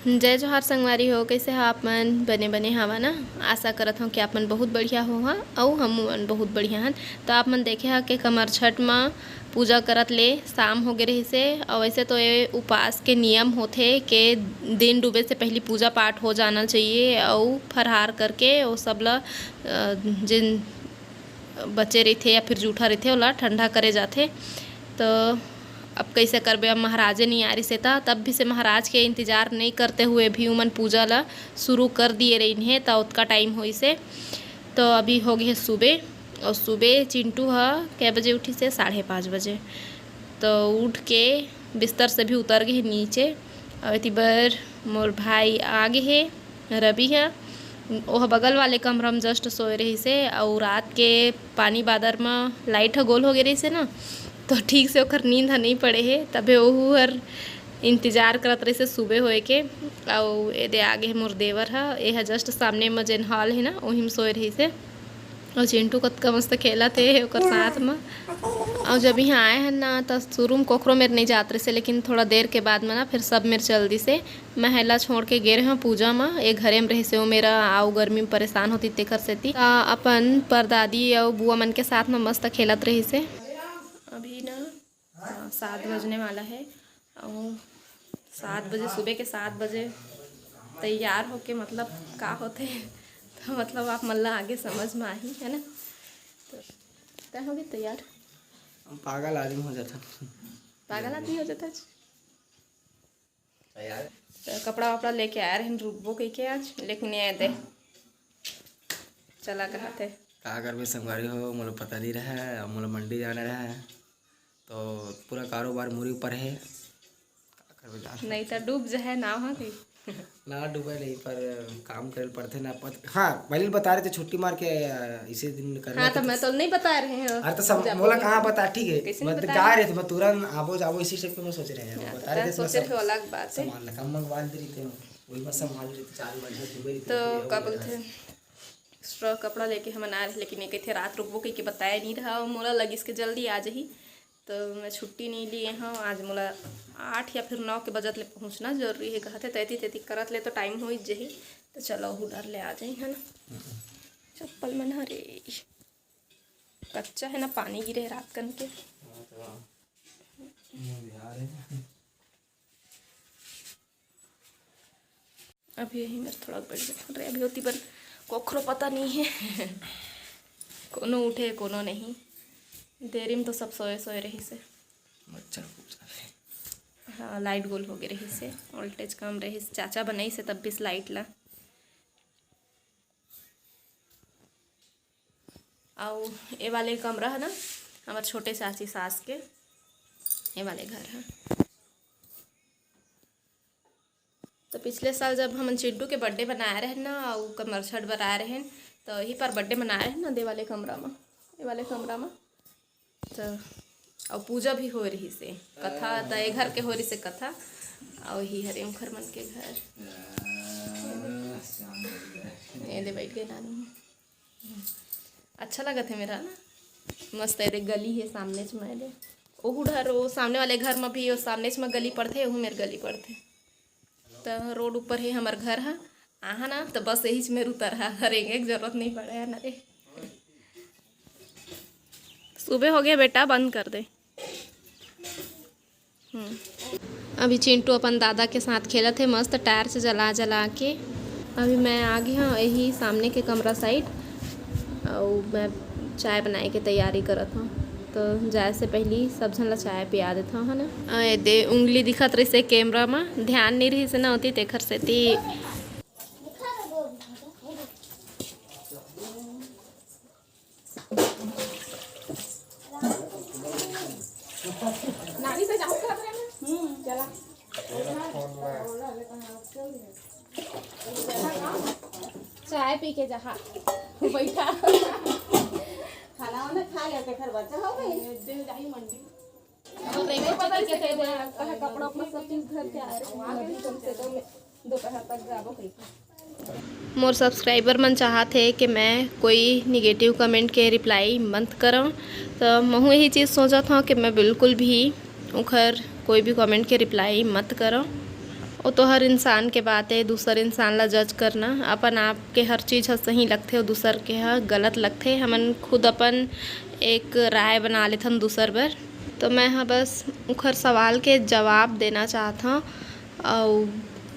जय जोहार संगवारी हो, कैसे हो आप मन? बने बने हवा ना। आशा करत हूँ कि आप मन बहुत बढ़िया हो हाँ और हम मन बहुत बढ़िया हन। तो आप मन देखे हा कि कमर छठ में पूजा करत ले शाम हो गए रही से। और वैसे तो ये उपवास के नियम होते कि दिन डूबे से पहले पूजा पाठ हो जाना चाहिए और फरहार करके वो सब ला जिन बचे रहते या फिर जूठा रहते ओला ठंडा करे जाते। तो अब कैसे करबे, अब महाराजे नहीं आ रही से तब भी से महाराज के इंतज़ार नहीं करते हुए भी उमन पूजा ला शुरू कर दिए रही है। तो उतका टाइम होई से तो अभी हो गई है सुबह। और सुबह चिंटू कै बजे उठी से 5:30 बजे। तो उठ के बिस्तर से भी उतर गए नीचे। और इतनी बार मोर भाई आगे है रवि है वह बगल वाले कमरा में जस्ट सोए रही से। और रात के पानी बादर में लाइट गोल हो गई रही से ना, तो ठीक से ओकर नींद नहीं पड़े है। तबे वह हर इंतजार करत रही से सुबह होए के। और ये दे आगे मोर देवर है, यह जस्ट सामने में जेन हॉल है ना वही में सोए रही से। और चिंटू कतका मस्त खेला थे ओकर साथ में। और जब यहाँ आए हैं ना तो शुरू में कोखरो मेरे नहीं जात रहे से, लेकिन थोड़ा देर के बाद में ना फिर सब मेरे जल्दी से महला छोड़ के गे रहे हैं पूजा में। एक घरे में रहे से वो मेरा आओ गर्मी में परेशान होती तेकर से थी अपन परदादी और बुआ मन के साथ में मस्त खेलत रही से। अभी ना 7 बजने वाला है और 7 बजे सुबह के 7 बजे तैयार होके मतलब का होते तो मतलब आप मल्ला आगे समझ में आई है ना। तो तय हो गई तैयार। पागल आदमी हो जाता। पागल आदमी हो जाता तो कपड़ा वपड़ा लेके आए रहे रुकबो कह के आज, लेकिन नहीं आए थे। चला कहा थे का करबे संगवारी हो, मोला पता नहीं रहा, मोला मंडी जाना रहा तो पूरा कारोबार मुरी ऊपर है। का करबे जान नहीं तो डूब जाए ना हाँ कहीं ना डूबे नहीं पर काम करे पड़ते ना हाँ पहले बता रहे थे छुट्टी मार के इसी दिन करना। हाँ तो मैं तो नहीं बता रहे हैं। अरे तो सब मोला कहाँ बता, ठीक है मत जा रहे थे मैं तुरंत आबो जाबो इसी शेप में सोच रहे हैं। बता रहे थे सोच रहे अलग बात है। सामान कम मंगवा दे रही थे वही मैं संभाल रही थी 4 बजे दुबई। तो क्या बोलते एक्स्ट्रा कपड़ा लेके हम आ रहे, लेकिन एक थे रात रुकबो कह के बताया नहीं रहा। मोला लगी इसके जल्दी आ जाही तो मैं छुट्टी नहीं लिए हाँ। आज मोला 8 या फिर 9 के बजट ले पहुँचना जरूरी है। कहते तैती तैती करत ले तो टाइम हो जही। तो चलो डर ले आ जाए है ना। चप्पल मन हरे कच्चा है ना, पानी गिरे रात कन के। अभी यही मेरे थोड़ा बढ़िया रहे अभी होती पर कोखरो पता नहीं है कोनो उठे कोनो नहीं। देरी में तो सब सोए सोए रही से। मच्छर हाँ लाइट गोल हो गई रही से, वोल्टेज कम रही से। चाचा बनाई से तब भी लाइट ला। और ये वाले कमरा है ना हमारे छोटे चाची सास के, ये वाले घर है। तो पिछले साल जब हम चिंटू के बर्थडे बनाए रहे ना और कमर छठ बनाए रहे तो यही पर बर्थडे मनाए रहे ना दे वाले कमरा में, ये वाले कमरा में। तो और पूजा भी हो रही से कथा तो ये घर के हो रही से कथा। और ही हरे मुखर मन के घर ये दे बैठ गए नानू। अच्छा लगा थे मेरा ना मस्त है। गली है सामने च मेरे ओहू घर वो सामने वाले घर में भी वो सामने में गली पड़ते वह मेरे गली पड़ते। तो रोड ऊपर है हमार घर है आहा ना तो बस यही से मेरे उतर है हरेंगे की जरूरत नहीं पड़े है ना रे। सुबह हो गया बेटा बंद कर दे। अभी चिंटू अपन दादा के साथ खेला थे मस्त टायर से जला जला के। अभी मैं आ गई हाँ यही सामने के कमरा साइड और मैं चाय बनाए के तैयारी करत हूँ। तो जाए से पहले सब जन ला चाय पिया देता हूँ है ना। दे उंगली दिखत रही से कैमरा में, ध्यान नहीं रही से ना होती तेखर से ती। चाय पी के जहा बैठा खाना वाना खा लिया ते घर बच्चा हो गई दे जाई मंडी और रेंगे पता के थे कहा कपड़ा अपना सब चीज घर के आ रहे कम से कम दोपहर तक जाबो कहीं। मोर सब्सक्राइबर मन चाहते कि मैं कोई निगेटिव कमेंट के रिप्लाई मत करूँ। तो मैं यही चीज़ सोचा था कि मैं बिल्कुल भी उखर कोई भी कमेंट के रिप्लाई मत करूँ। वो तो हर इंसान के बात है, दूसर इंसान ला जज करना। अपन आप के हर चीज़ ह सही लगथे और दूसर के ह गलत लगथे। हमन खुद अपन एक राय बना लेथन दूसर बर। तो मैं ह बस उखर सवाल के जवाब देना चाहत हूँ। और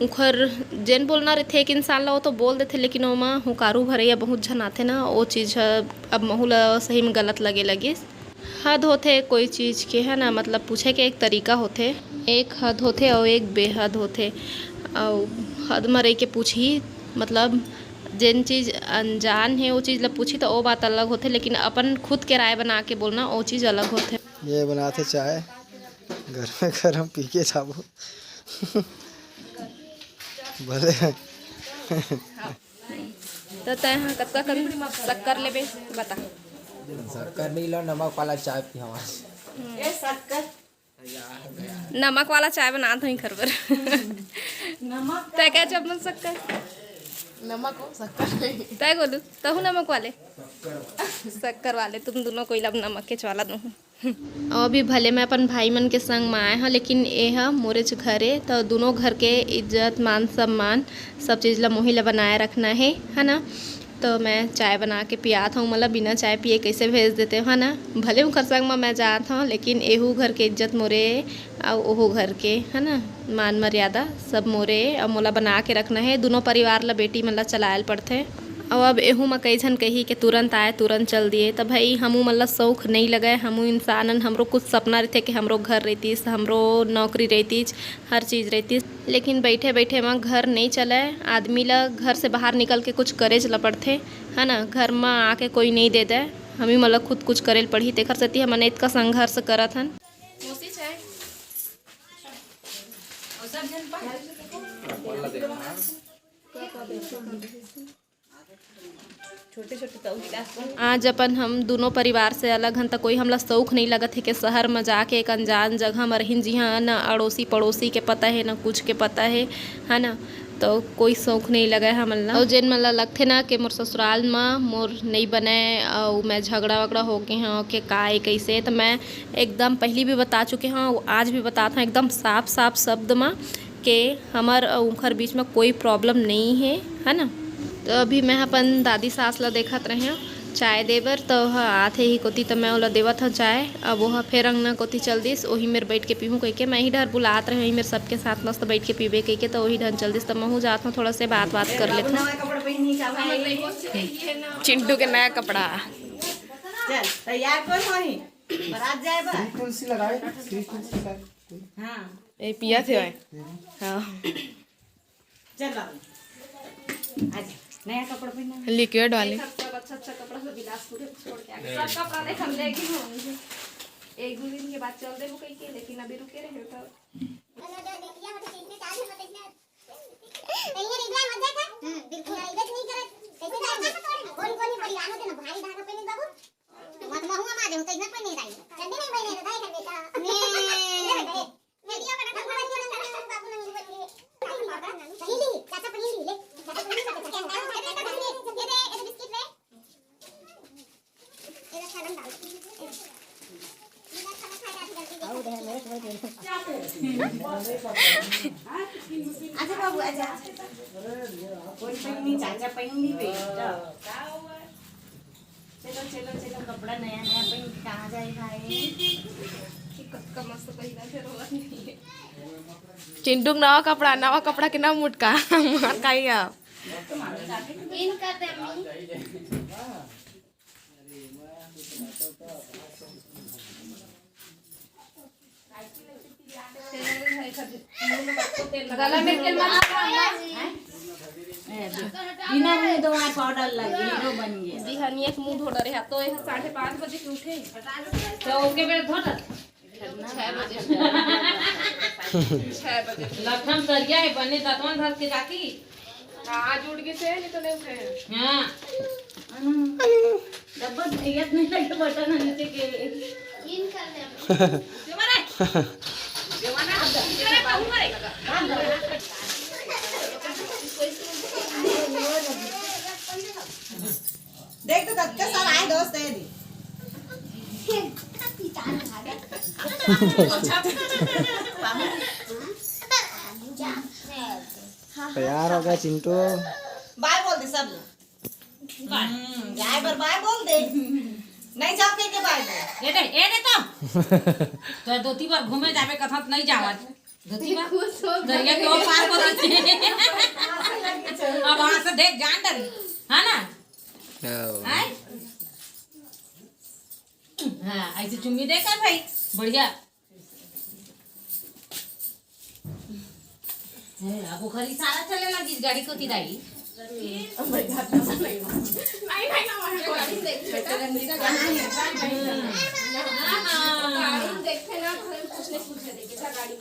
उखर जेन बोलना रहथे एक इंसान ला वो तो बोल देथे, लेकिन ओमा हुकारू भरैया बहुत झन आथे ना, वो चीज़ ह अब महू ला सही में गलत लगे लगिस। हद होथे कोई चीज़ के, है ना, मतलब पूछे के एक तरीका होथे, एक हद होथे और एक बेहद होथे। और हद में रह के पूछही मतलब जेन चीज़ अनजान है वो चीज़ ला पूछी तो वो बात अलग होथे, लेकिन अपन खुद के राय बना के बोलना वो चीज़ अलग होथे। ये बनाते चाय घर में गरम पी के जाबो भले तो तय हाँ कतका कन शक्कर लेबे बता। शक्कर नहीं लो, नमक वाला चाय पी हवा। ए शक्कर नमक वाला चाय बना दो घर पर। नमक तय क्या चम्मच शक्कर नमक हो शक्कर तय बोलू तहु नमक वाले शक्कर वाले, तुम दोनों कोई लब नमक के चवाला दो। और भी भले मैं अपन भाई मन के संग में आए हाँ, लेकिन ये है मोरेच घरे तो दोनों घर के इज्जत मान सम्मान सब चीज़ ला मोही ला बनाए रखना है ना। तो मैं चाय बना के पियात हूँ, मतलब बिना चाय पिए कैसे भेज देते हो, है ना। भले उखर संग में मैं जात हूँ, लेकिन एहू घर के इज्जत मोरे और ओहू घर के, है ना, मान मर्यादा सब मोरे और मोला बना के रखना है। दोनों परिवार ला बेटी मन ला चलायल पड़थे। और अब एहू में कई झन कही कि तुरंत आए तुरंत चल दिए, तो भाई हमू मतलब शौक नहीं लगाए। हमू इंसानन, हमरो कुछ सपना रहते कि हमरो घर रहतीस, हमरो नौकरी रहतीस, हर चीज़ रहतीस, लेकिन बैठे बैठे वहाँ घर नहीं चले। आदमी ला घर से बाहर निकल के कुछ करे चला पड़थे, है ना। घर में आके कोई नहीं दे दे, हमी मतलब खुद कुछ करे पड़ी। तेखर सेती हमन इतना संघर्ष करत हन। आज अपन हम दोनों परिवार से अलग हन तो कोई हमला शौक नहीं लगत है कि शहर में जाके एक अनजान जगह में रहिन, जी हाँ, ना अड़ोसी पड़ोसी के पता है ना कुछ के पता है ना। तो कोई शौक नहीं लगा है हमन ला। और जेन मन ला लगथे ना कि मोर ससुराल में मोर नहीं बने और मैं झगड़ा वगड़ा हो के हाँ कि काय कैसे, तो मैं एकदम पहली भी बता चुके हाँ, आज भी बताता हूँ एकदम साफ साफ शब्द में कि हमार उनकर बीच में कोई प्रॉब्लम नहीं है ना। तो अभी मैं अपन दादी सास ला देखत रहे चाय देबर, तो आथे ही कोती तो मैं ओला देवत हूँ चाय। अब वह फिर अंगना कोती चल दिस, वही मेरे बैठ के पीहूँ कह के। मैं ही डर बुलात रहे मेरे सबके साथ मस्त बैठ के पीबे कह के, तो वही ढंग चल दिस। तो मैं जात हूँ थोड़ा से बात कर लेते हैं। चिंटू के नया कपड़ा चल तैयार कर होही बारात जाए बा। तुलसी लगाए श्री तुलसी लगाए। हां ए पिया थे हां चल आज नया कपड़ा पहना लिक्विड वाले अच्छा कपड़ा सब बिलासपुर छोड़ के आगे सब कपड़ा देख हम लेगी हम एक दो दिन के बाद चल देबो कहीं के, लेकिन अभी रुके रहे तो अच्छा बाबू आजा कोई पहनी चाचा पहनी बेटा चलो कपड़ा नया पहन के कहाँ जाए भाई का मस्त पहना फिर होगा नहीं। चिंटू नवा कपड़ा के नाम मुटका मार खाइया इन कर दे अम्मी गला में तेल मत बिना मुंह धोए पाउडर लगी हीरो बन गया। दिहानी एक मुंह धोड़ा रहा तो 5:30 बजे के उठे तो ओके बेर धोता 6 बजे लखन कर गया है बने ततवन धर के जाती आज उठ गए थे नहीं तो नहीं उठे। हां डब्बा ये नहीं लगे बटन नीचे के इन कर दे जमाना देख तो कच्चा साल आए दोस्त है दी तैयार हो गया चिंटू। बाय बोल दे सब जाए पर बाय बोल दे, नहीं जाओ के बाय बोल। ए दे तो दोती बार घूमे जावे कथत नहीं जावत दोती बार दरिया के ओ पार करत अब वहां से देख जान डर है ना हां हां ऐसे चुम्मी दे कर भाई बढ़िया है। अब खाली सारा चले लगी गाड़ी को तिराई नहीं भाई ना गाड़ी देख देखते ना कुछ नहीं पूछे देखे गाड़ी